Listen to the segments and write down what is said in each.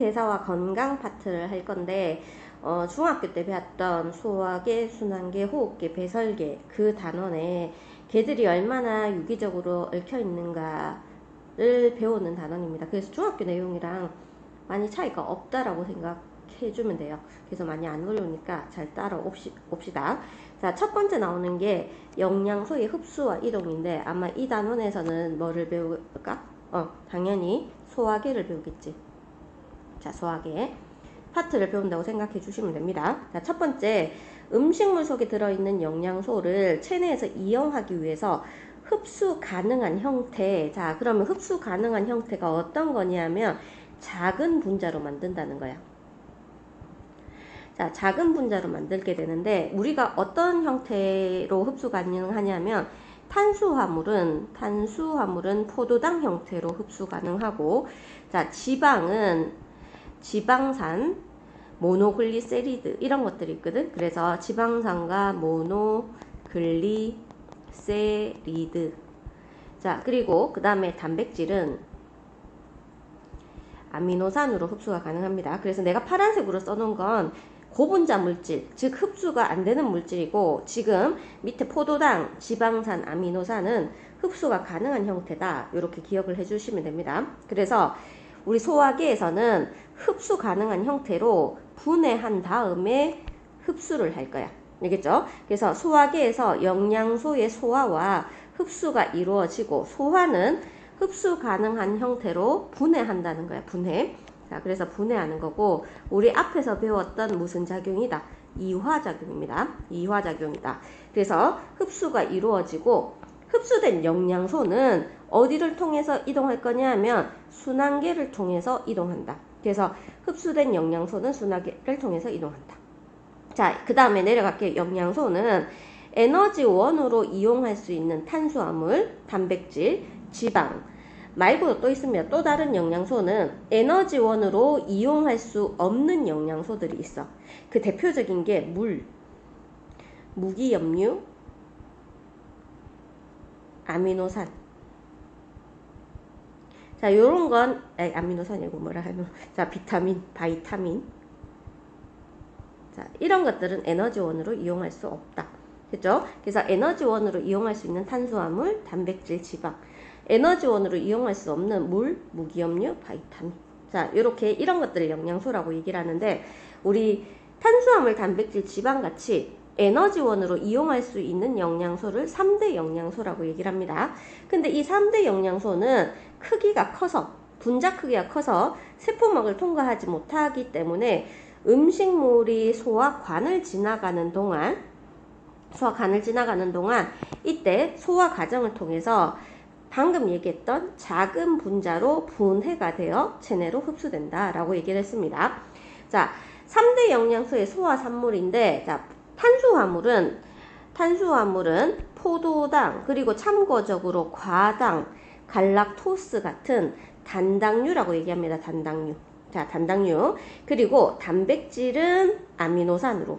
대사와 건강 파트를 할 건데 중학교 때 배웠던 소화계, 순환계, 호흡계, 배설계 그 단원에 개들이 얼마나 유기적으로 얽혀 있는가를 배우는 단원입니다. 그래서 중학교 내용이랑 많이 차이가 없다라고 생각해주면 돼요. 그래서 많이 안 어려우니까 잘 따라옵시다. 자, 첫 번째 나오는 게 영양소의 흡수와 이동인데 아마 이 단원에서는 뭐를 배울까? 당연히 소화계를 배우겠지. 자, 소화계 파트를 배운다고 생각해 주시면 됩니다. 자, 첫 번째, 음식물 속에 들어있는 영양소를 체내에서 이용하기 위해서 흡수 가능한 형태. 자, 그러면 흡수 가능한 형태가 어떤 거냐면 작은 분자로 만든다는 거야. 자, 작은 분자로 만들게 되는데 우리가 어떤 형태로 흡수 가능하냐면 탄수화물은 포도당 형태로 흡수 가능하고, 자, 지방산, 모노글리세리드 이런 것들이 있거든. 그래서 지방산과 모노글리세리드. 자, 그리고 그 다음에 단백질은 아미노산으로 흡수가 가능합니다. 그래서 내가 파란색으로 써놓은 건 고분자 물질, 즉 흡수가 안 되는 물질이고, 지금 밑에 포도당, 지방산, 아미노산은 흡수가 가능한 형태다. 이렇게 기억을 해주시면 됩니다. 그래서 우리 소화계에서는 흡수 가능한 형태로 분해한 다음에 흡수를 할 거야. 알겠죠? 그래서 소화계에서 영양소의 소화와 흡수가 이루어지고, 소화는 흡수 가능한 형태로 분해한다는 거야. 분해. 자, 그래서 분해하는 거고, 우리 앞에서 배웠던 무슨 작용이다? 이화작용입니다. 이화작용이다. 그래서 흡수가 이루어지고, 흡수된 영양소는 어디를 통해서 이동할 거냐 하면 순환계를 통해서 이동한다. 그래서 흡수된 영양소는 순환계를 통해서 이동한다. 자, 그 다음에 내려갈게요. 영양소는 에너지원으로 이용할 수 있는 탄수화물, 단백질, 지방 말고도 또 있습니다. 또 다른 영양소는 에너지원으로 이용할 수 없는 영양소들이 있어. 그 대표적인 게 무기염류, 아미노산. 자, 요런 건 아미노산이고 뭐라 하면, 자, 비타민, 바이타민. 자, 이런 것들은 에너지원으로 이용할 수 없다. 그죠? 그래서 에너지원으로 이용할 수 있는 탄수화물, 단백질, 지방. 에너지원으로 이용할 수 없는 무기염류, 바이타민. 자, 요렇게 이런 것들을 영양소라고 얘기를 하는데, 우리 탄수화물, 단백질, 지방 같이 에너지원으로 이용할 수 있는 영양소를 3대 영양소라고 얘기를 합니다. 근데 이 3대 영양소는 크기가 커서, 분자 크기가 커서 세포막을 통과하지 못하기 때문에 음식물이 소화관을 지나가는 동안 이때 소화 과정을 통해서 방금 얘기했던 작은 분자로 분해가 되어 체내로 흡수된다 라고 얘기를 했습니다. 자, 3대 영양소의 소화산물인데, 자, 탄수화물은 포도당, 그리고 참고적으로 과당, 갈락토스 같은 단당류라고 얘기합니다. 단당류. 자, 단당류. 그리고 단백질은 아미노산으로.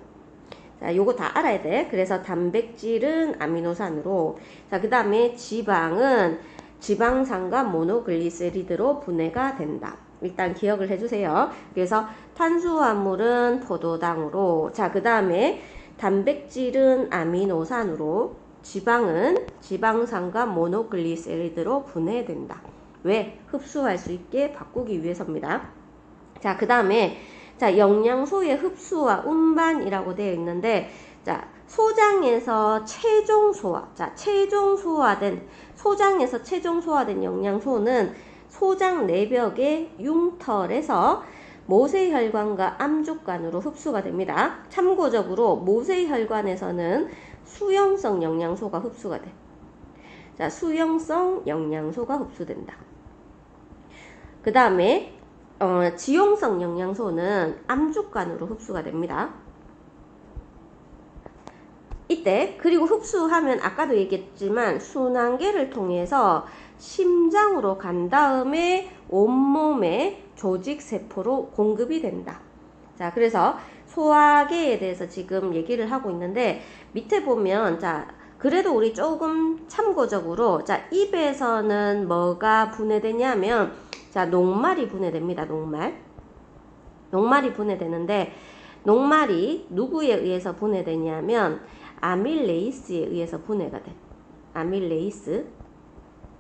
자, 요거 다 알아야 돼. 그래서 단백질은 아미노산으로. 자, 그 다음에 지방은 지방산과 모노글리세리드로 분해가 된다. 일단 기억을 해주세요. 그래서 탄수화물은 포도당으로. 자, 그 다음에 단백질은 아미노산으로, 지방은 지방산과 모노글리세리드로 분해된다. 왜? 흡수할 수 있게 바꾸기 위해서입니다. 자, 그 다음에 자, 영양소의 흡수와 운반이라고 되어 있는데, 자, 소장에서 최종 소화. 자, 소장에서 최종 소화된 영양소는 소장 내벽의 융털에서 모세혈관과 암족관으로 흡수가 됩니다. 참고적으로 모세혈관에서는 수용성 영양소가 흡수가 돼. 자, 수용성 영양소가 흡수된다. 그 다음에 지용성 영양소는 암족관으로 흡수가 됩니다. 이때 그리고 흡수하면 아까도 얘기했지만 순환계를 통해서 심장으로 간 다음에 온몸의 조직세포로 공급이 된다. 자, 그래서 소화계에 대해서 지금 얘기를 하고 있는데, 밑에 보면, 자, 그래도 우리 조금 참고적으로, 자, 입에서는 뭐가 분해되냐면, 자, 녹말이 분해됩니다. 녹말. 녹말이 분해되는데 녹말이 누구에 의해서 분해되냐면 아밀레이스에 의해서 분해가 돼. 아밀레이스에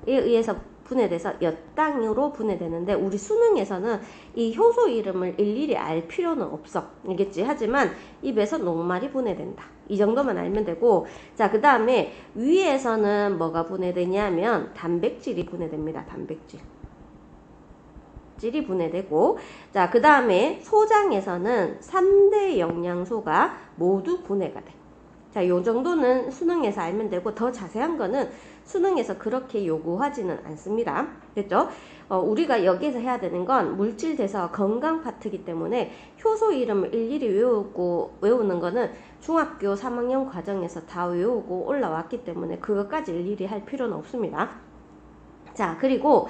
의해서 분해돼서 엿당으로 분해되는데 우리 수능에서는 이 효소 이름을 일일이 알 필요는 없어. 알겠지? 하지만 입에서 녹말이 분해된다. 이 정도만 알면 되고, 자, 그 다음에 위에서는 뭐가 분해되냐면 단백질이 분해됩니다. 단백질이 분해되고, 자, 그 다음에 소장에서는 3대 영양소가 모두 분해가 돼. 자, 요 정도는 수능에서 알면 되고 더 자세한 거는 수능에서 그렇게 요구하지는 않습니다. 됐죠? 우리가 여기에서 해야 되는 건 물질 대사 건강 파트이기 때문에 효소 이름을 일일이 외우는 거는 중학교 3학년 과정에서 다 외우고 올라왔기 때문에 그것까지 일일이 할 필요는 없습니다. 자, 그리고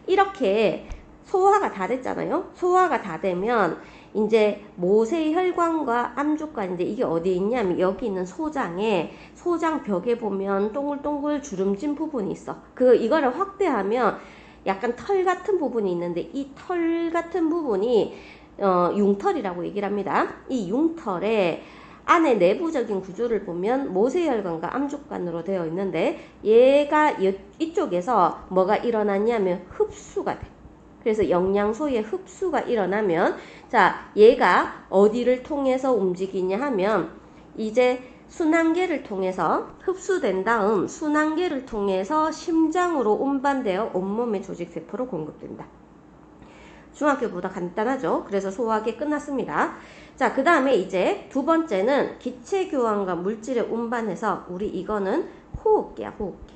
이렇게 소화가 다 됐잖아요. 소화가 다 되면 이제 모세혈관과 암죽관, 이제 이게 어디에 있냐면 여기 있는 소장에, 소장 벽에 보면 동글동글 주름진 부분이 있어. 이거를 확대하면 약간 털 같은 부분이 있는데 이 털 같은 부분이 융털이라고 얘기를 합니다. 이 융털에 안에 내부적인 구조를 보면 모세혈관과 암죽관으로 되어 있는데 얘가 이쪽에서 뭐가 일어났냐면 흡수가 돼. 그래서 영양소의 흡수가 일어나면, 자, 얘가 어디를 통해서 움직이냐 하면 이제 순환계를 통해서 흡수된 다음 순환계를 통해서 심장으로 운반되어 온몸의 조직세포로 공급된다. 중학교보다 간단하죠. 그래서 소화계 끝났습니다. 자, 그 다음에 이제 두 번째는 기체교환과 물질의 운반해서 우리 이거는 호흡계야, 호흡계.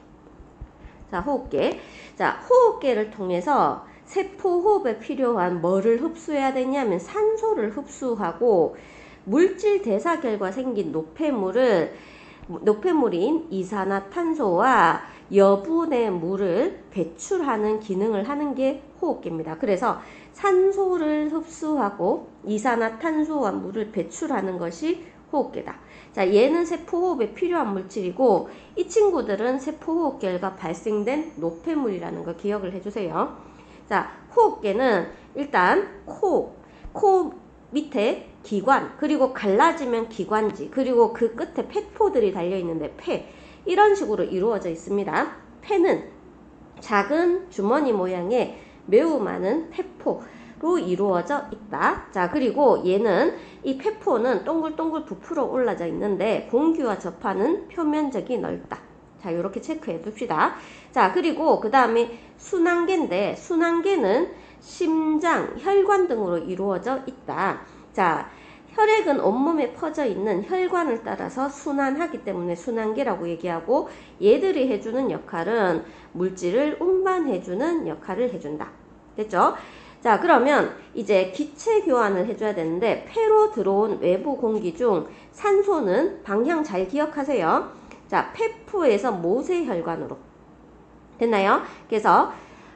자, 호흡계. 자, 호흡계를 통해서 세포 호흡에 필요한 뭐를 흡수해야 되냐면 산소를 흡수하고 물질 대사 결과 생긴 노폐물인 이산화탄소와 여분의 물을 배출하는 기능을 하는 게 호흡계입니다. 그래서 산소를 흡수하고 이산화탄소와 물을 배출하는 것이 호흡계다. 자, 얘는 세포호흡에 필요한 물질이고 이 친구들은 세포호흡 결과 발생된 노폐물이라는 거 기억을 해주세요. 자, 호흡계는 일단 코 밑에 기관, 그리고 갈라지면 기관지, 그리고 그 끝에 폐포들이 달려있는데 폐, 이런 식으로 이루어져 있습니다. 폐는 작은 주머니 모양의 매우 많은 폐포로 이루어져 있다. 자, 그리고 얘는 이 폐포는 동글동글 부풀어 올라져 있는데 공기와 접하는 표면적이 넓다. 자, 이렇게 체크해 둡시다. 자, 그리고 그 다음에 순환계인데 순환계는 심장, 혈관 등으로 이루어져 있다. 자, 혈액은 온몸에 퍼져 있는 혈관을 따라서 순환하기 때문에 순환계라고 얘기하고 얘들이 해주는 역할은 물질을 운반해주는 역할을 해준다. 됐죠? 자, 그러면 이제 기체 교환을 해줘야 되는데 폐로 들어온 외부 공기 중 산소는 방향 잘 기억하세요. 자, 폐포에서 모세혈관으로 됐나요? 그래서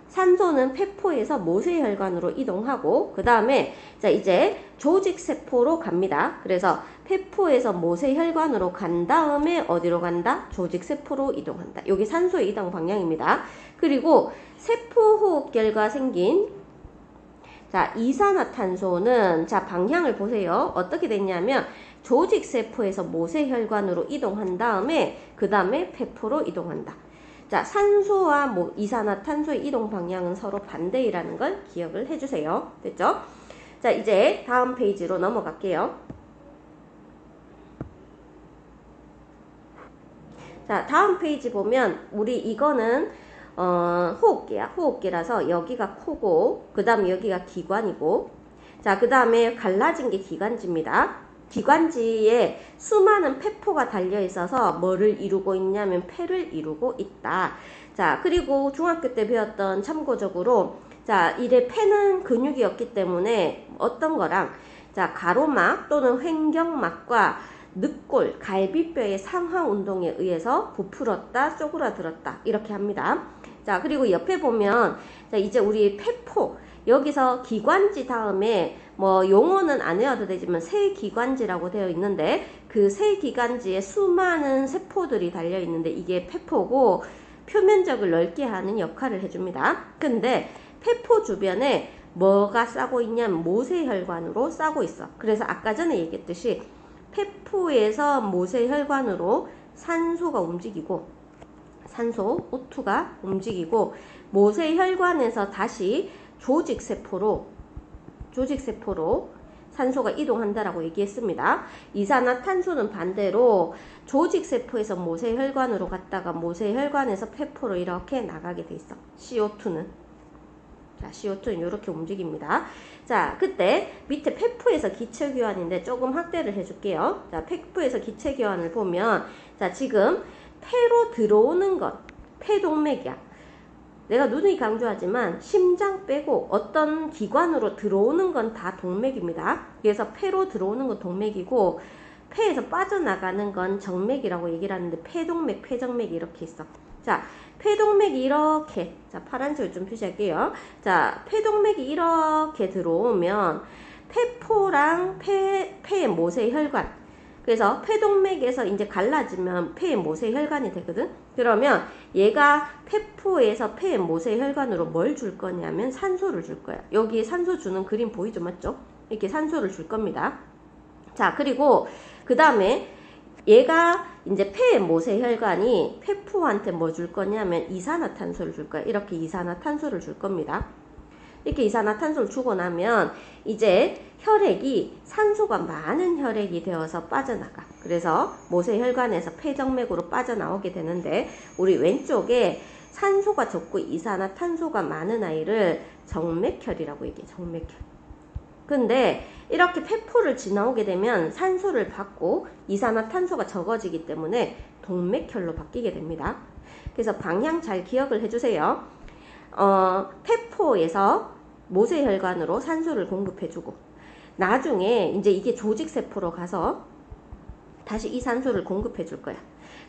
산소는 폐포에서 모세혈관으로 이동하고 그 다음에 자 이제 조직세포로 갑니다. 그래서 폐포에서 모세혈관으로 간 다음에 어디로 간다? 조직세포로 이동한다. 여기 산소의 이동 방향입니다. 그리고 세포호흡 결과 생긴 자 이산화탄소는 자 방향을 보세요. 어떻게 됐냐면 조직세포에서 모세혈관으로 이동한 다음에 그 다음에 폐포로 이동한다. 자, 산소와 이산화탄소의 이동 방향은 서로 반대이라는 걸 기억을 해주세요. 됐죠? 자, 이제 다음 페이지로 넘어갈게요. 자, 다음 페이지 보면 우리 이거는 호흡기야. 호흡기라서 여기가 코고 그 다음에 여기가 기관이고 자, 그 다음에 갈라진 게 기관지입니다. 기관지에 수많은 폐포가 달려 있어서 뭐를 이루고 있냐면 폐를 이루고 있다. 자, 그리고 중학교 때 배웠던 참고적으로 자, 이래 폐는 근육이었기 때문에 어떤 거랑 자, 가로막 또는 횡격막과 늑골, 갈비뼈의 상하 운동에 의해서 부풀었다, 쪼그라들었다 이렇게 합니다. 자, 그리고 옆에 보면 자, 이제 우리 폐포 여기서 기관지 다음에 뭐 용어는 안 외워도 되지만 세기관지라고 되어 있는데 그 세기관지에 수많은 세포들이 달려 있는데 이게 폐포고 표면적을 넓게 하는 역할을 해줍니다. 근데 폐포 주변에 뭐가 싸고 있냐면 모세혈관으로 싸고 있어. 그래서 아까 전에 얘기했듯이 폐포에서 모세혈관으로 산소가 움직이고 산소 O2가 움직이고 모세혈관에서 다시 조직세포로 산소가 이동한다라고 얘기했습니다. 이산화탄소는 반대로 조직세포에서 모세혈관으로 갔다가 모세혈관에서 폐포로 이렇게 나가게 돼 있어. CO2는. 자, CO2는 이렇게 움직입니다. 자, 그때 밑에 폐포에서 기체교환인데 조금 확대를 해줄게요. 자, 폐포에서 기체교환을 보면 자, 지금 폐로 들어오는 건 폐동맥이야. 내가 누누이 강조하지만 심장 빼고 어떤 기관으로 들어오는 건 다 동맥입니다. 그래서 폐로 들어오는 건 동맥이고 폐에서 빠져나가는 건 정맥이라고 얘기를 하는데 폐동맥, 폐정맥이 이렇게 있어. 자, 폐동맥이 이렇게, 자, 파란색을 좀 표시할게요. 자, 폐동맥이 이렇게 들어오면 폐포랑 폐의 모세혈관, 그래서 폐동맥에서 이제 갈라지면 폐의 모세혈관이 되거든. 그러면 얘가 폐포에서 폐의 모세혈관으로 뭘 줄 거냐면 산소를 줄 거야. 여기 산소 주는 그림 보이죠? 맞죠? 이렇게 산소를 줄 겁니다. 자, 그리고 그 다음에 얘가 이제 폐의 모세혈관이 폐포한테 뭐 줄 거냐면 이산화탄소를 줄 거야. 이렇게 이산화탄소를 줄 겁니다. 이렇게 이산화탄소를 주고 나면 이제 혈액이 산소가 많은 혈액이 되어서 빠져나가. 그래서 모세혈관에서 폐정맥으로 빠져나오게 되는데 우리 왼쪽에 산소가 적고 이산화탄소가 많은 아이를 정맥혈이라고 얘기해. 정맥혈. 근데 이렇게 폐포를 지나오게 되면 산소를 받고 이산화탄소가 적어지기 때문에 동맥혈로 바뀌게 됩니다. 그래서 방향 잘 기억을 해주세요. 폐포에서 모세혈관으로 산소를 공급해주고 나중에 이제 이게 조직세포로 가서 다시 이 산소를 공급해줄 거야.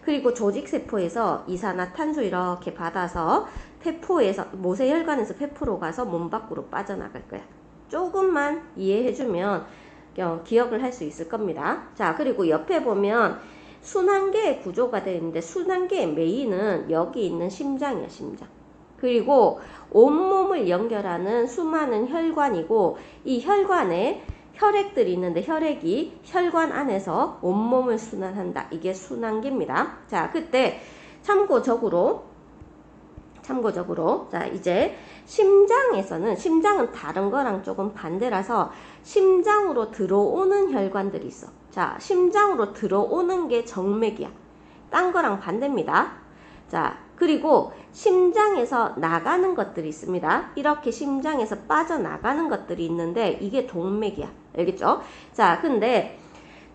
그리고 조직세포에서 이산화탄소 이렇게 받아서 폐포에서 모세혈관에서 폐포로 가서 몸 밖으로 빠져나갈 거야. 조금만 이해해주면 기억을 할 수 있을 겁니다. 자, 그리고 옆에 보면 순환계의 구조가 되어 있는데 순환계의 메인은 여기 있는 심장이야, 심장. 그리고 온몸을 연결하는 수많은 혈관이고 이 혈관에 혈액들이 있는데 혈액이 혈관 안에서 온몸을 순환한다. 이게 순환계입니다. 자, 그때 참고적으로 자, 이제 심장은 다른 거랑 조금 반대라서 심장으로 들어오는 혈관들이 있어. 자, 심장으로 들어오는 게 정맥이야. 딴 거랑 반대입니다. 자, 그리고 심장에서 나가는 것들이 있습니다. 이렇게 심장에서 빠져나가는 것들이 있는데 이게 동맥이야. 알겠죠? 자, 근데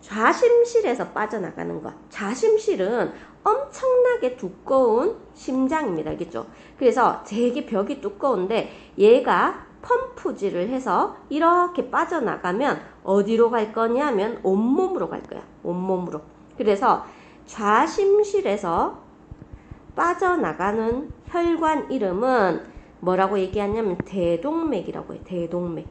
좌심실에서 빠져나가는 것. 좌심실은 엄청나게 두꺼운 심장입니다. 알겠죠? 그래서 되게 벽이 두꺼운데 얘가 펌프질을 해서 이렇게 빠져나가면 어디로 갈 거냐면 온몸으로 갈 거야. 온몸으로. 그래서 좌심실에서 빠져나가는 혈관 이름은 뭐라고 얘기하냐면 대동맥이라고 해요. 대동맥.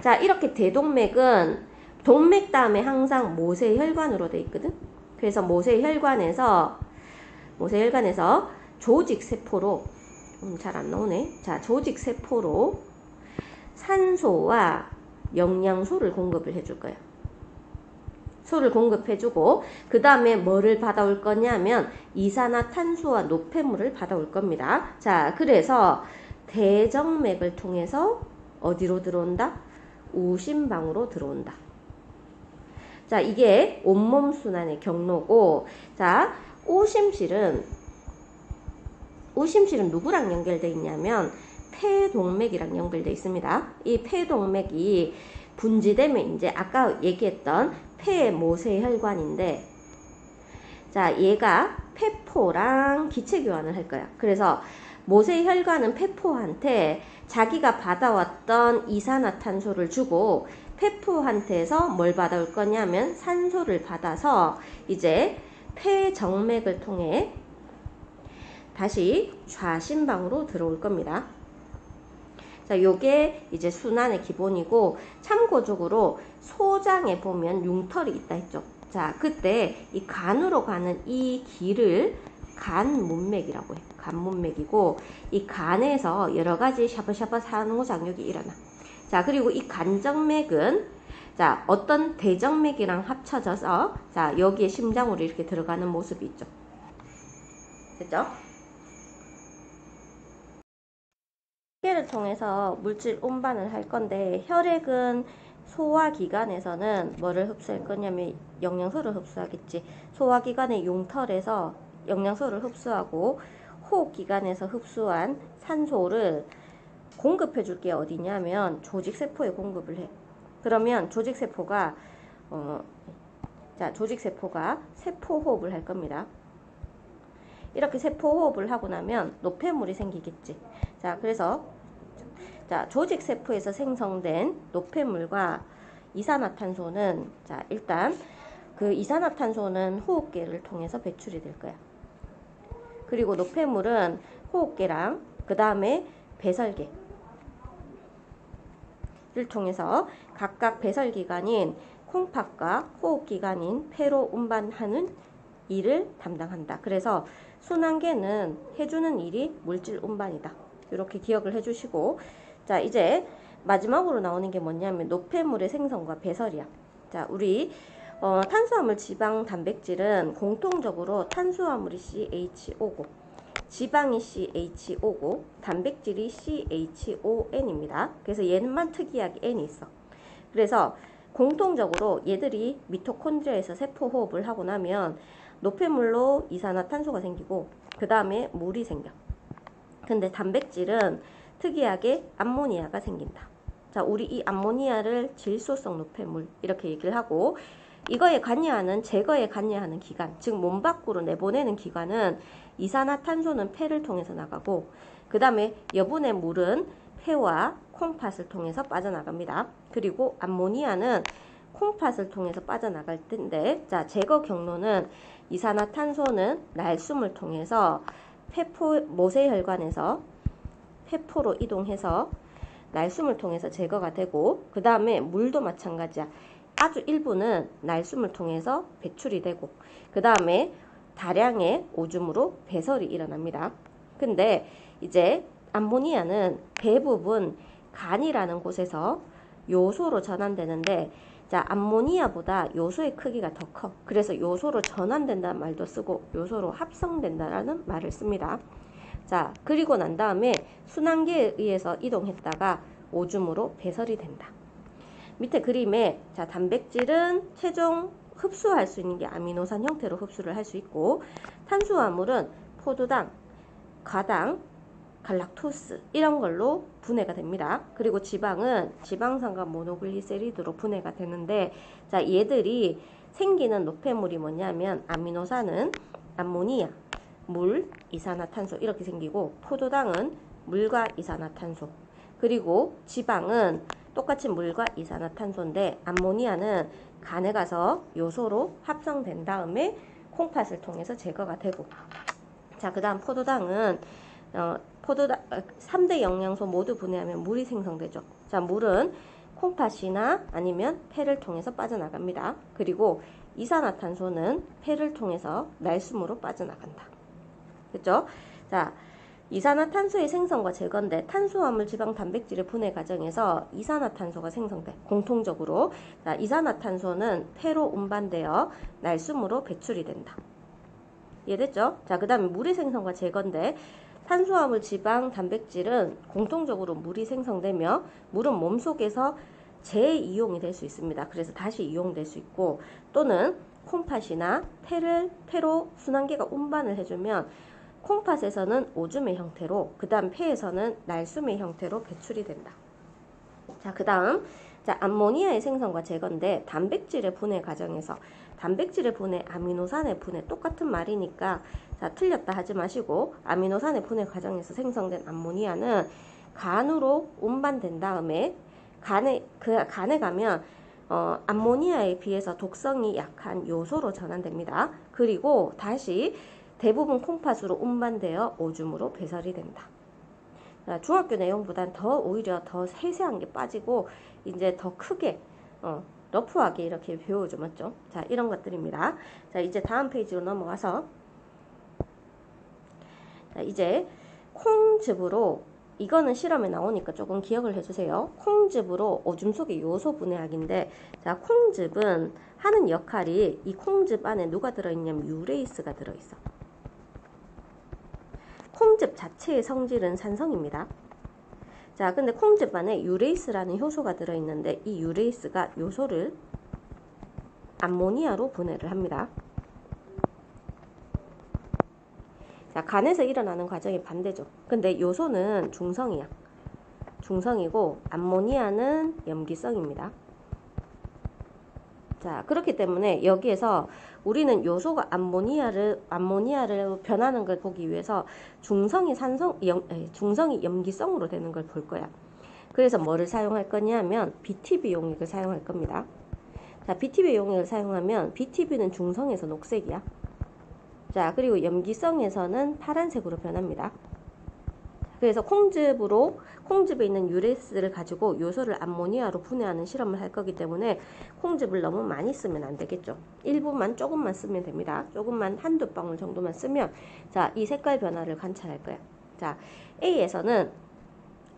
자, 이렇게 대동맥은 동맥 다음에 항상 모세혈관으로 돼 있거든. 그래서 모세혈관에서 조직세포로 잘 안 나오네. 자, 조직세포로 산소와 영양소를 공급을 해줄 거예요. 소를 공급해주고 그 다음에 뭐를 받아올 거냐면 이산화탄소와 노폐물을 받아올 겁니다. 자, 그래서 대정맥을 통해서 어디로 들어온다? 우심방으로 들어온다. 자, 이게 온몸 순환의 경로고, 자, 오심실은 누구랑 연결되어 있냐면 폐동맥이랑 연결되어 있습니다. 이 폐동맥이 분지되면 이제 아까 얘기했던 폐의 모세혈관인데, 자, 얘가 폐포랑 기체교환을 할 거야. 그래서 모세혈관은 폐포한테 자기가 받아왔던 이산화탄소를 주고 폐포한테서 뭘 받아올 거냐면 산소를 받아서 이제 폐정맥을 통해 다시 좌심방으로 들어올 겁니다. 자, 요게 이제 순환의 기본이고, 참고적으로 소장에 보면 융털이 있다 했죠. 자, 그때 이 간으로 가는 이 길을 간문맥이라고 해. 간문맥이고 이 간에서 여러 가지 샤바샤바 산후장육이 일어나. 자, 그리고 이 간정맥은 자, 어떤 대정맥이랑 합쳐져서 자, 여기에 심장으로 이렇게 들어가는 모습이 있죠. 됐죠? 혈액을 통해서 물질 운반을 할 건데 혈액은 소화기관에서는 뭐를 흡수할 거냐면 영양소를 흡수하겠지. 소화기관의 용털에서 영양소를 흡수하고 호흡기관에서 흡수한 산소를 공급해 줄 게 어디냐면 조직세포에 공급을 해. 그러면 조직세포가 조직세포가 세포호흡을 할 겁니다. 이렇게 세포호흡을 하고 나면 노폐물이 생기겠지. 자, 그래서 자, 조직세포에서 생성된 노폐물과 이산화탄소는 자, 일단 그 이산화탄소는 호흡기를 통해서 배출이 될 거야. 그리고 노폐물은 호흡기랑 그 다음에 배설계를 통해서 각각 배설기관인 콩팥과 호흡기관인 폐로 운반하는 일을 담당한다. 그래서 순환계는 해주는 일이 물질 운반이다. 이렇게 기억을 해주시고, 자, 이제 마지막으로 나오는 게 뭐냐면 노폐물의 생성과 배설이야. 자, 우리 탄수화물, 지방, 단백질은 공통적으로 탄수화물이 CHO고 지방이 CHO고 단백질이 CHON입니다. 그래서 얘는만 특이하게 N이 있어. 그래서 공통적으로 얘들이 미토콘드리아에서 세포호흡을 하고 나면 노폐물로 이산화탄소가 생기고 그 다음에 물이 생겨. 근데 단백질은 특이하게 암모니아가 생긴다. 자, 우리 이 암모니아를 질소성 노폐물 이렇게 얘기를 하고 이거에 관여하는 제거에 관여하는 기관, 즉 몸 밖으로 내보내는 기관은 이산화탄소는 폐를 통해서 나가고 그 다음에 여분의 물은 폐와 콩팥을 통해서 빠져나갑니다. 그리고 암모니아는 콩팥을 통해서 빠져나갈 텐데 자, 제거 경로는 이산화탄소는 날숨을 통해서 모세혈관에서 폐포로 이동해서 날숨을 통해서 제거가 되고 그 다음에 물도 마찬가지야. 아주 일부는 날숨을 통해서 배출이 되고 그 다음에 다량의 오줌으로 배설이 일어납니다. 근데 이제 암모니아는 대부분 간이라는 곳에서 요소로 전환되는데 자, 암모니아보다 요소의 크기가 더 커. 그래서 요소로 전환된다는 말도 쓰고 요소로 합성된다라는 말을 씁니다. 자, 그리고 난 다음에 순환계에 의해서 이동했다가 오줌으로 배설이 된다. 밑에 그림에 자, 단백질은 최종 흡수할 수 있는 게 아미노산 형태로 흡수를 할 수 있고 탄수화물은 포도당, 과당, 갈락토스 이런 걸로 분해가 됩니다. 그리고 지방은 지방산과 모노글리세리드로 분해가 되는데 자, 얘들이 생기는 노폐물이 뭐냐면 아미노산은 암모니아, 물, 이산화탄소 이렇게 생기고 포도당은 물과 이산화탄소 그리고 지방은 똑같이 물과 이산화탄소인데 암모니아는 간에 가서 요소로 합성된 다음에 콩팥을 통해서 제거가 되고 자, 그 다음 포도당은 3대 영양소 모두 분해하면 물이 생성되죠. 자, 물은 콩팥이나 아니면 폐를 통해서 빠져나갑니다. 그리고 이산화탄소는 폐를 통해서 날숨으로 빠져나간다. 됐죠? 자, 이산화탄소의 생성과 제거인데 탄수화물, 지방, 단백질의 분해 과정에서 이산화탄소가 생성돼. 공통적으로 자, 이산화탄소는 폐로 운반되어 날숨으로 배출이 된다. 이해됐죠? 자, 그 다음에 물의 생성과 제거인데 탄수화물, 지방, 단백질은 공통적으로 물이 생성되며 물은 몸속에서 재이용이 될 수 있습니다. 그래서 다시 이용될 수 있고 또는 콩팥이나 폐로 순환계가 운반을 해주면 콩팥에서는 오줌의 형태로 그 다음 폐에서는 날숨의 형태로 배출이 된다. 자, 그 다음 자, 암모니아의 생성과 제거인데 단백질의 분해 과정에서 단백질의 분해, 아미노산의 분해 똑같은 말이니까 자, 틀렸다 하지 마시고 아미노산의 분해 과정에서 생성된 암모니아는 간으로 운반된 다음에 간에 가면 암모니아에 비해서 독성이 약한 요소로 전환됩니다. 그리고 다시 대부분 콩팥으로 운반되어 오줌으로 배설이 된다. 자, 중학교 내용보단 오히려 더 세세한 게 빠지고 이제 더 크게 러프하게 이렇게 배워줘 맞죠? 자, 이런 것들입니다. 자, 이제 다음 페이지로 넘어가서 자, 이제 콩즙으로, 이거는 실험에 나오니까 조금 기억을 해주세요. 콩즙으로 오줌 속의 요소 분해하기인데, 자, 콩즙은 하는 역할이, 이 콩즙 안에 누가 들어있냐면 유레이스가 들어있어. 콩즙 자체의 성질은 산성입니다. 자, 근데 콩즙 안에 유레이스라는 효소가 들어있는데, 이 유레이스가 요소를 암모니아로 분해를 합니다. 자, 간에서 일어나는 과정이 반대죠. 근데 요소는 중성이야. 중성이고 암모니아는 염기성입니다. 자, 그렇기 때문에 여기에서 우리는 요소가 암모니아를 변하는 걸 보기 위해서 중성이 염기성으로 되는 걸 볼 거야. 그래서 뭐를 사용할 거냐면 BTB 용액을 사용할 겁니다. 자, BTB 용액을 사용하면 BTB는 중성에서 녹색이야. 자, 그리고 염기성에서는 파란색으로 변합니다. 그래서 콩즙에 있는 유레이스를 가지고 요소를 암모니아로 분해하는 실험을 할 거기 때문에 콩즙을 너무 많이 쓰면 안 되겠죠. 일부만 조금만 쓰면 됩니다. 조금만 한두 방울 정도만 쓰면, 자, 이 색깔 변화를 관찰할 거예요. 자, A에서는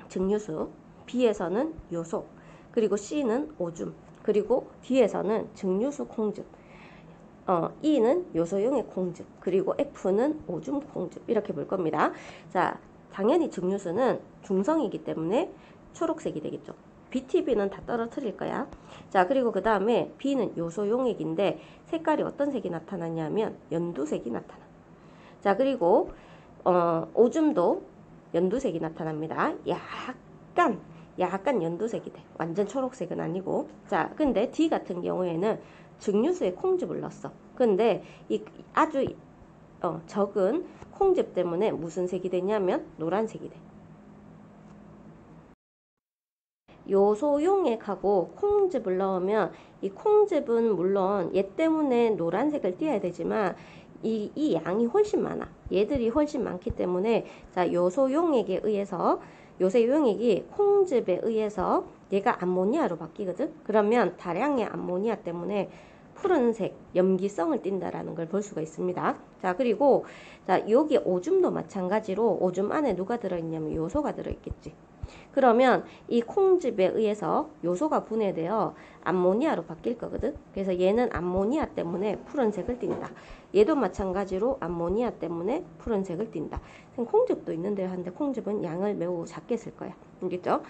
증류수, B에서는 요소, 그리고 C는 오줌, 그리고 D에서는 증류수 콩즙, E는 요소용의 콩즙, 그리고 F는 오줌 콩즙, 이렇게 볼 겁니다. 자, 당연히 증류수는 중성이기 때문에 초록색이 되겠죠. BTB는 다 떨어뜨릴 거야. 자, 그리고 그 다음에 B는 요소용액인데 색깔이 어떤 색이 나타나냐면 연두색이 나타나. 자, 그리고 오줌도 연두색이 나타납니다. 약간 연두색이 돼. 완전 초록색은 아니고. 자, 근데 D 같은 경우에는 증류수에 콩즙을 넣었어. 근데 이 아주 적은 콩즙 때문에 무슨 색이 되냐면 노란색이 돼. 요소용액하고 콩즙을 넣으면 이 콩즙은 물론 얘 때문에 노란색을 띄어야 되지만 이 양이 훨씬 많아. 얘들이 훨씬 많기 때문에, 자, 요소용액이 콩즙에 의해서 얘가 암모니아로 바뀌거든. 그러면 다량의 암모니아 때문에 푸른색 염기성을 띈다라는 걸 볼 수가 있습니다. 자, 그리고 자, 여기 오줌도 마찬가지로 오줌 안에 누가 들어있냐면 요소가 들어있겠지. 그러면 이 콩즙에 의해서 요소가 분해되어 암모니아로 바뀔 거거든. 그래서 얘는 암모니아 때문에 푸른색을 띈다. 얘도 마찬가지로 암모니아 때문에 푸른색을 띈다. 콩즙도 있는데요. 한데 콩즙은 양을 매우 작게 쓸 거야. 알겠죠?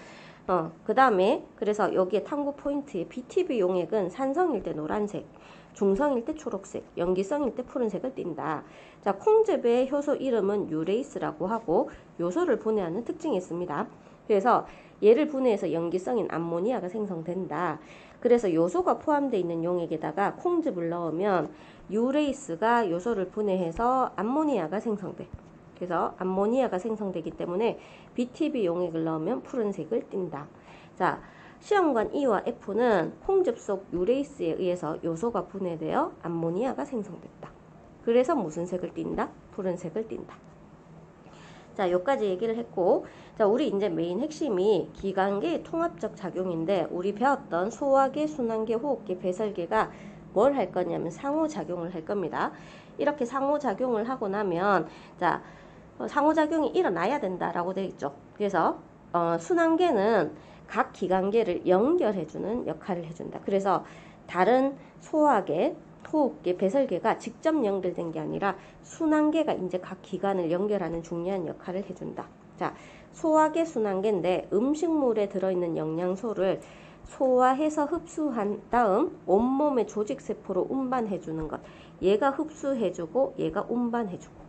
그 다음에 그래서 여기에 탐구 포인트에 BTB 용액은 산성일 때 노란색, 중성일 때 초록색, 염기성일 때 푸른색을 띈다. 자, 콩즙의 효소 이름은 유레이스라고 하고 요소를 분해하는 특징이 있습니다. 그래서 얘를 분해해서 염기성인 암모니아가 생성된다. 그래서 요소가 포함되어 있는 용액에다가 콩즙을 넣으면 유레이스가 요소를 분해해서 암모니아가 생성돼. 그래서 암모니아가 생성되기 때문에 BTB 용액을 넣으면 푸른색을 띈다. 자, 시험관 E와 F는 콩즙 속 유레이스에 의해서 요소가 분해되어 암모니아가 생성됐다. 그래서 무슨 색을 띈다? 푸른색을 띈다. 자, 여기까지 얘기를 했고, 자, 우리 이제 메인 핵심이 기관계의 통합적 작용인데, 우리 배웠던 소화계, 순환계, 호흡계, 배설계가 뭘 할 거냐면 상호작용을 할 겁니다. 이렇게 상호작용을 하고 나면, 자, 상호작용이 일어나야 된다라고 되어 있죠. 그래서 순환계는 각 기관계를 연결해주는 역할을 해준다. 그래서 다른 소화계, 호흡계, 배설계가 직접 연결된 게 아니라 순환계가 이제 각 기관을 연결하는 중요한 역할을 해준다. 자, 소화계, 순환계인데 음식물에 들어있는 영양소를 소화해서 흡수한 다음 온몸의 조직세포로 운반해주는 것. 얘가 흡수해주고 얘가 운반해주고.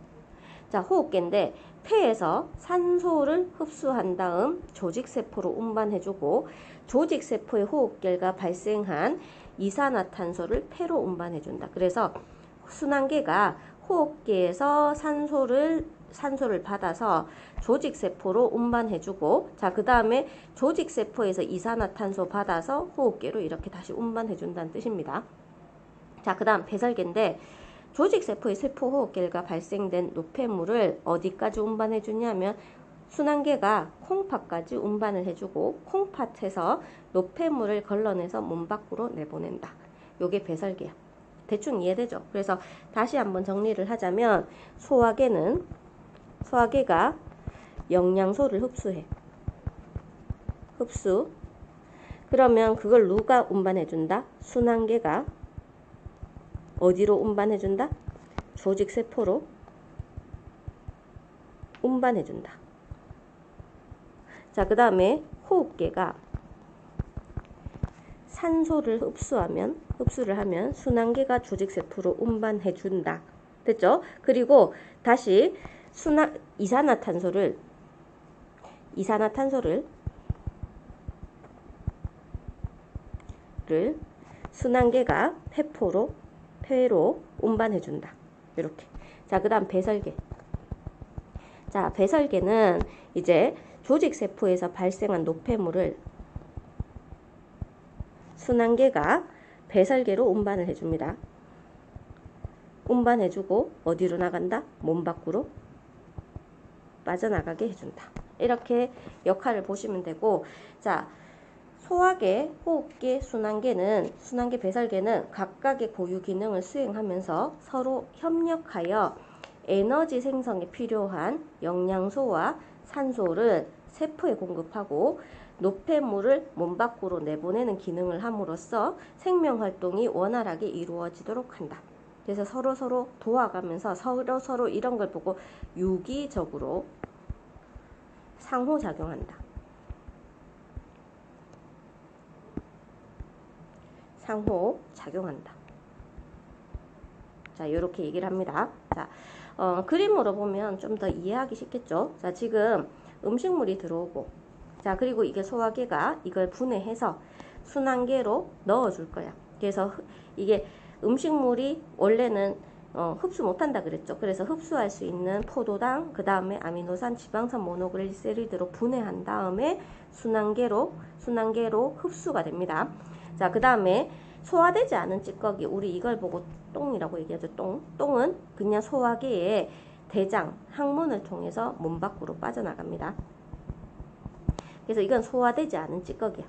자, 호흡계인데 폐에서 산소를 흡수한 다음 조직세포로 운반해주고 조직세포의 호흡결과 발생한 이산화탄소를 폐로 운반해준다. 그래서 순환계가 호흡계에서 산소를 받아서 조직세포로 운반해주고, 자, 그 다음에 조직세포에서 이산화탄소 받아서 호흡계로 이렇게 다시 운반해준다는 뜻입니다. 자, 그 다음 배설계인데 조직세포의 세포호흡결과 발생된 노폐물을 어디까지 운반해주냐면 순환계가 콩팥까지 운반을 해주고 콩팥에서 노폐물을 걸러내서 몸 밖으로 내보낸다. 요게 배설계야. 대충 이해되죠? 그래서 다시 한번 정리를 하자면 소화계는 소화계가 영양소를 흡수해. 흡수. 그러면 그걸 누가 운반해준다? 순환계가 어디로 운반해준다? 조직세포로 운반해준다. 자, 그 다음에 호흡계가 산소를 흡수를 하면 순환계가 조직세포로 운반해준다. 됐죠? 그리고 다시 이산화탄소를 순환계가 폐로 운반해준다. 이렇게. 자, 그 다음 배설계. 자, 배설계는 이제 조직세포에서 발생한 노폐물을 순환계가 배설계로 운반을 해줍니다. 운반해주고 어디로 나간다? 몸 밖으로 빠져나가게 해준다. 이렇게 역할을 보시면 되고, 자, 소화계, 호흡계, 순환계, 배설계는 각각의 고유 기능을 수행하면서 서로 협력하여 에너지 생성에 필요한 영양소와 산소를 세포에 공급하고 노폐물을 몸 밖으로 내보내는 기능을 함으로써 생명활동이 원활하게 이루어지도록 한다. 그래서 서로 도와가면서 서로 이런 걸 보고 유기적으로 상호작용한다. 자, 이렇게 얘기를 합니다. 자, 그림으로 보면 좀 더 이해하기 쉽겠죠? 자, 지금 음식물이 들어오고, 자, 그리고 이게 소화계가 이걸 분해해서 순환계로 넣어줄 거야. 그래서 이게 음식물이 원래는 흡수 못한다 그랬죠. 그래서 흡수할 수 있는 포도당, 그 다음에 아미노산, 지방산, 모노글리세리드로 분해한 다음에 순환계로 흡수가 됩니다. 자, 그 다음에 소화되지 않은 찌꺼기, 우리 이걸 보고 똥이라고 얘기하죠. 똥은 그냥 소화계의 대장, 항문을 통해서 몸 밖으로 빠져나갑니다. 그래서 이건 소화되지 않은 찌꺼기야.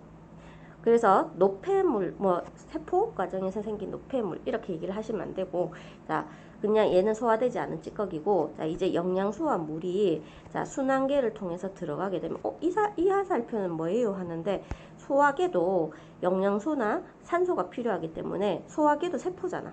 그래서 노폐물, 세포 과정에서 생긴 노폐물 이렇게 얘기를 하시면 안 되고, 자, 그냥 얘는 소화되지 않은 찌꺼기고, 자, 이제 영양소와 물이 자, 순환계를 통해서 들어가게 되면 이 화살표는 뭐예요? 하는데 소화계도 영양소나 산소가 필요하기 때문에 소화계도 세포잖아.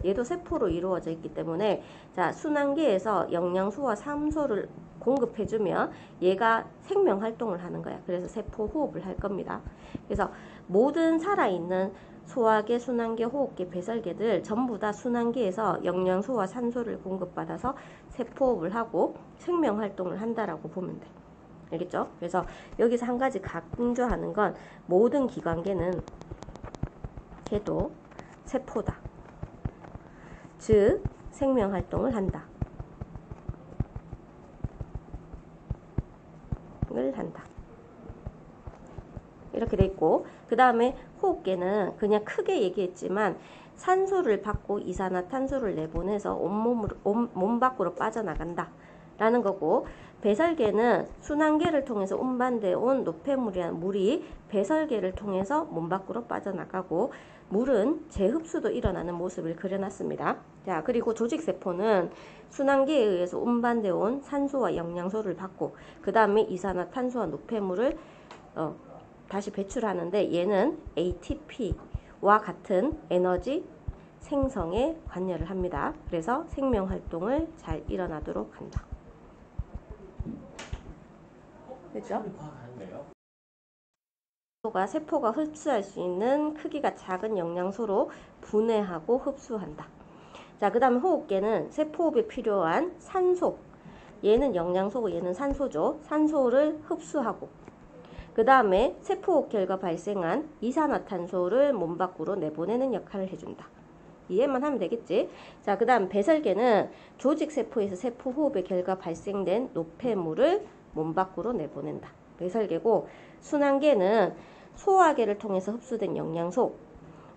얘도 세포로 이루어져 있기 때문에 자, 순환계에서 영양소와 산소를 공급해주면 얘가 생명 활동을 하는 거야. 그래서 세포 호흡을 할 겁니다. 그래서 모든 살아있는 소화계, 순환계, 호흡계, 배설계들 전부 다 순환계에서 영양소와 산소를 공급받아서 세포 호흡을 하고 생명 활동을 한다라고 보면 돼. 알겠죠? 그래서 여기서 한 가지 강조하는 건 모든 기관계는 걔도 세포다. 즉 생명 활동을 한다. 이렇게 돼 있고, 그 다음에 호흡계는 그냥 크게 얘기했지만 산소를 받고 이산화탄소를 내보내서 몸 밖으로 빠져나간다 라는 거고, 배설계는 순환계를 통해서 운반되어 온 노폐물이란 물이 배설계를 통해서 몸 밖으로 빠져나가고, 물은 재흡수도 일어나는 모습을 그려놨습니다. 자, 그리고 조직세포는 순환계에 의해서 운반되어 온 산소와 영양소를 받고 그 다음에 이산화탄소와 노폐물을 다시 배출하는데, 얘는 ATP와 같은 에너지 생성에 관여를 합니다. 그래서 생명활동을 잘 일어나도록 한다. 그죠? 세포가 흡수할 수 있는 크기가 작은 영양소로 분해하고 흡수한다. 자, 그 다음에 호흡계는 세포호흡에 필요한 산소, 얘는 영양소고 얘는 산소죠. 산소를 흡수하고 그 다음에 세포호흡 결과 발생한 이산화탄소를 몸 밖으로 내보내는 역할을 해준다. 이해만 하면 되겠지? 자, 그 다음 배설계는 조직세포에서 세포호흡의 결과 발생된 노폐물을 몸 밖으로 내보낸다. 배설계고, 순환계는 소화계를 통해서 흡수된 영양소,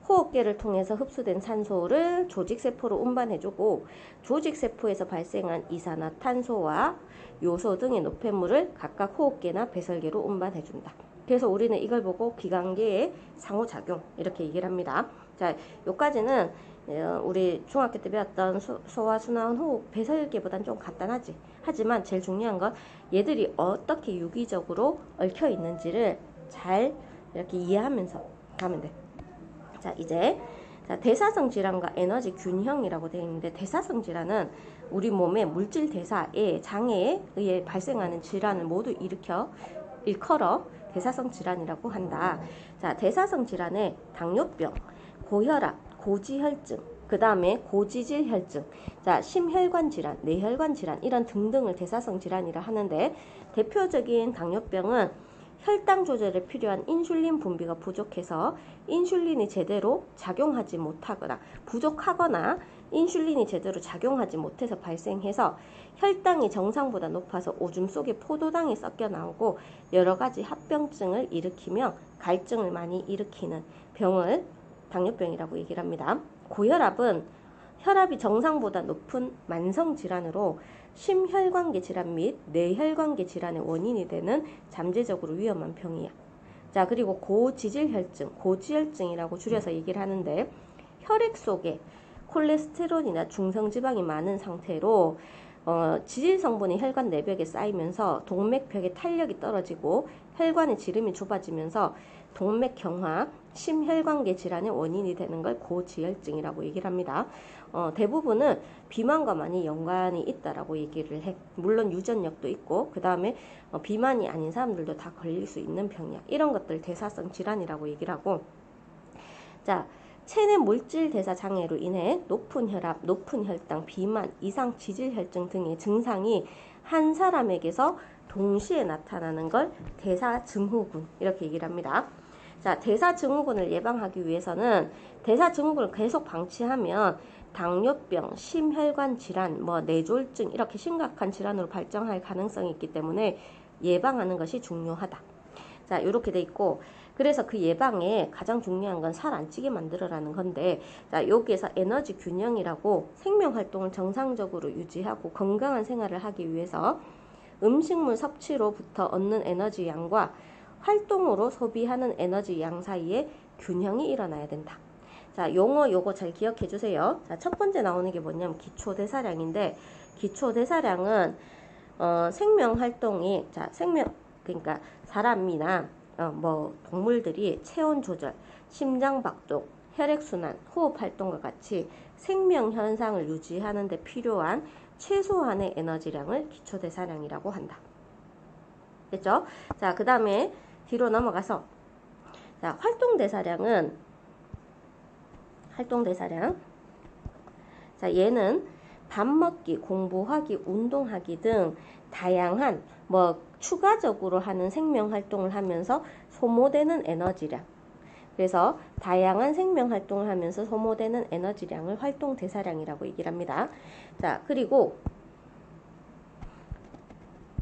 호흡계를 통해서 흡수된 산소를 조직세포로 운반해주고, 조직세포에서 발생한 이산화탄소와 요소 등의 노폐물을 각각 호흡계나 배설계로 운반해준다. 그래서 우리는 이걸 보고 기관계의 상호작용 이렇게 얘기를 합니다. 자, 요까지는 우리 중학교 때 배웠던 소화, 순환, 호흡, 배설계보다는 좀 간단하지. 하지만 제일 중요한 건 얘들이 어떻게 유기적으로 얽혀 있는지를 잘 이렇게 이해하면서 가면 돼. 자, 이제 대사성 질환과 에너지 균형이라고 되어 있는데, 대사성 질환은 우리 몸의 물질 대사의 장애에 의해 발생하는 질환을 모두 일컬어 대사성 질환이라고 한다. 자, 대사성 질환에 당뇨병, 고혈압, 고지혈증, 그 다음에 고지질혈증, 자, 심혈관 질환, 뇌혈관 질환 이런 등등을 대사성 질환이라 하는데, 대표적인 당뇨병은 혈당 조절에 필요한 인슐린 분비가 부족해서 인슐린이 제대로 작용하지 못하거나 부족하거나 인슐린이 제대로 작용하지 못해서 발생해서 혈당이 정상보다 높아서 오줌 속에 포도당이 섞여 나오고 여러 가지 합병증을 일으키며 갈증을 많이 일으키는 병을 당뇨병이라고 얘기를 합니다. 고혈압은 혈압이 정상보다 높은 만성 질환으로 심혈관계 질환 및 뇌혈관계 질환의 원인이 되는 잠재적으로 위험한 병이야. 자, 그리고 고지질혈증, 고지혈증이라고 줄여서 얘기를 하는데, 혈액 속에 콜레스테롤이나 중성지방이 많은 상태로 지질 성분이 혈관 내벽에 쌓이면서 동맥벽의 탄력이 떨어지고 혈관의 지름이 좁아지면서 동맥경화, 심혈관계 질환의 원인이 되는 걸 고지혈증이라고 얘기를 합니다. 대부분은 비만과 많이 연관이 있다라고 얘기를 해. 물론 유전력도 있고, 그 다음에 비만이 아닌 사람들도 다 걸릴 수 있는 병이야. 이런 것들 대사성 질환이라고 얘기를 하고, 자, 체내 물질 대사 장애로 인해 높은 혈압, 높은 혈당, 비만, 이상 지질혈증 등의 증상이 한 사람에게서 동시에 나타나는 걸 대사증후군 이렇게 얘기를 합니다. 자, 대사증후군을 예방하기 위해서는 대사증후군을 계속 방치하면 당뇨병, 심혈관 질환, 뇌졸중 이렇게 심각한 질환으로 발전할 가능성이 있기 때문에 예방하는 것이 중요하다. 자, 이렇게 돼 있고, 그래서 그 예방에 가장 중요한 건 살 안 찌게 만들어라는 건데, 자, 여기에서 에너지 균형이라고 생명 활동을 정상적으로 유지하고 건강한 생활을 하기 위해서 음식물 섭취로부터 얻는 에너지 양과 활동으로 소비하는 에너지 양 사이에 균형이 일어나야 된다. 자, 용어 요거 잘 기억해 주세요. 자, 첫 번째 나오는 게 뭐냐면 기초대사량인데, 기초대사량은 생명 활동이, 자, 그러니까 사람이나 동물들이 체온 조절, 심장 박동, 혈액 순환, 호흡 활동과 같이 생명 현상을 유지하는 데 필요한 최소한의 에너지량을 기초대사량이라고 한다. 됐죠? 자, 그 다음에 뒤로 넘어가서, 자, 활동대사량. 자, 얘는 밥 먹기, 공부하기, 운동하기 등 다양한 추가적으로 하는 생명 활동을 하면서 소모되는 에너지량. 그래서 다양한 생명 활동을 하면서 소모되는 에너지량을 활동대사량이라고 얘기를 합니다. 자, 그리고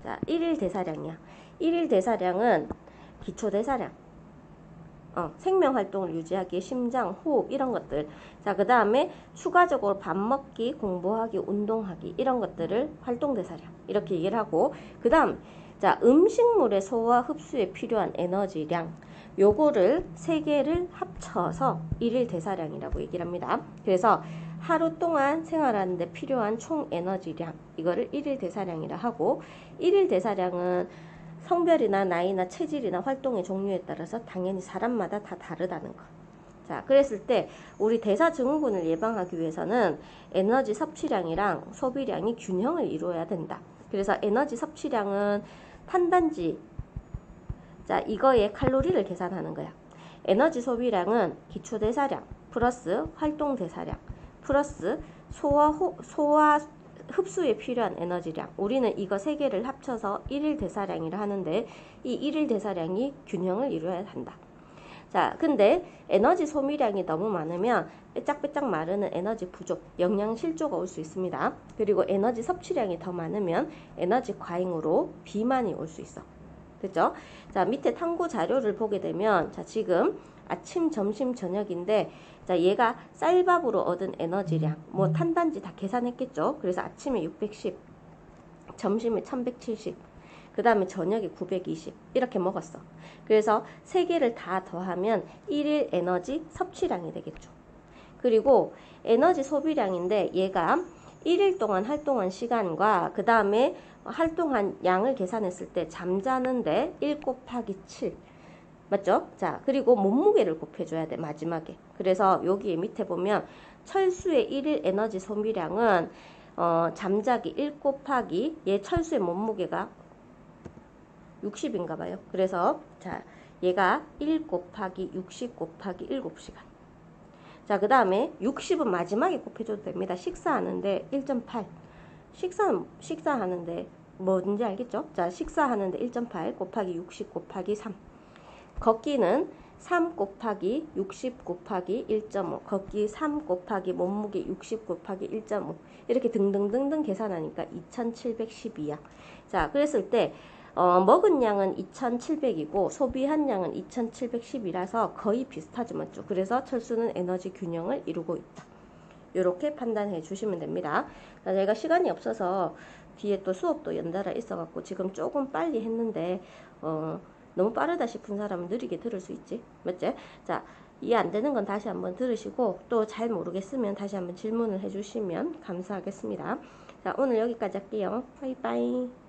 자, 일일 대사량이야. 일일 대사량은 기초대사량. 생명 활동을 유지하기, 심장, 호흡 이런 것들. 자, 그 다음에 추가적으로 밥 먹기, 공부하기, 운동하기 이런 것들을 활동대사량 이렇게 얘기를 하고, 그 다음 자, 음식물의 소화 흡수에 필요한 에너지량, 요거를 세 개를 합쳐서 일일 대사량이라고 얘기를 합니다. 그래서 하루 동안 생활하는데 필요한 총 에너지량, 이거를 일일 대사량이라 하고, 일일 대사량은 성별이나 나이나 체질이나 활동의 종류에 따라서 당연히 사람마다 다 다르다는 거. 자, 그랬을 때 우리 대사증후군을 예방하기 위해서는 에너지 섭취량이랑 소비량이 균형을 이루어야 된다. 그래서 에너지 섭취량은 탄단지, 자, 이거의 칼로리를 계산하는 거야. 에너지 소비량은 기초대사량 플러스 활동대사량 플러스 소화 흡수에 필요한 에너지량. 우리는 이거 세 개를 합쳐서 일일 대사량이라 하는데, 이 일일 대사량이 균형을 이루어야 한다. 자, 근데 에너지 소비량이 너무 많으면 빼짝빼짝 마르는 에너지 부족, 영양 실조가 올 수 있습니다. 그리고 에너지 섭취량이 더 많으면 에너지 과잉으로 비만이 올 수 있어. 됐죠? 자, 밑에 탐구 자료를 보게 되면, 자, 지금 아침, 점심, 저녁인데, 자, 얘가 쌀밥으로 얻은 에너지량, 탄단지 다 계산했겠죠? 그래서 아침에 610, 점심에 1170, 그 다음에 저녁에 920 이렇게 먹었어. 그래서 세 개를 다 더하면 1일 에너지 섭취량이 되겠죠. 그리고 에너지 소비량인데 얘가 1일 동안 활동한 시간과 그 다음에 활동한 양을 계산했을 때 잠자는데 1 곱하기 7 맞죠? 자, 그리고 몸무게를 곱해줘야 돼, 마지막에. 그래서 여기 밑에 보면 철수의 1일 에너지 소비량은 잠자기 1 곱하기 얘 철수의 몸무게가 60인가 봐요. 그래서 자, 얘가 1 곱하기 60 곱하기 7시간. 자, 그 다음에 60은 마지막에 곱해줘도 됩니다. 식사하는데 1.8. 식사하는데 뭔지 알겠죠? 자, 식사하는데 1.8 곱하기 60 곱하기 3. 걷기는 3 곱하기 60 곱하기 1.5 걷기 3 곱하기 몸무게 60 곱하기 1.5 이렇게 등등등등 계산하니까 2712야. 자, 그랬을 때 먹은 양은 2700이고 소비한 양은 2710이라서 거의 비슷하죠, 맞죠? 그래서 철수는 에너지 균형을 이루고 있다. 이렇게 판단해 주시면 됩니다. 내가 시간이 없어서 뒤에 또 수업도 연달아 있어갖고 지금 조금 빨리 했는데 너무 빠르다 싶은 사람은 느리게 들을 수 있지, 맞지? 자, 이해 안 되는 건 다시 한번 들으시고 또 잘 모르겠으면 다시 한번 질문을 해주시면 감사하겠습니다. 자, 오늘 여기까지 할게요. 바이바이.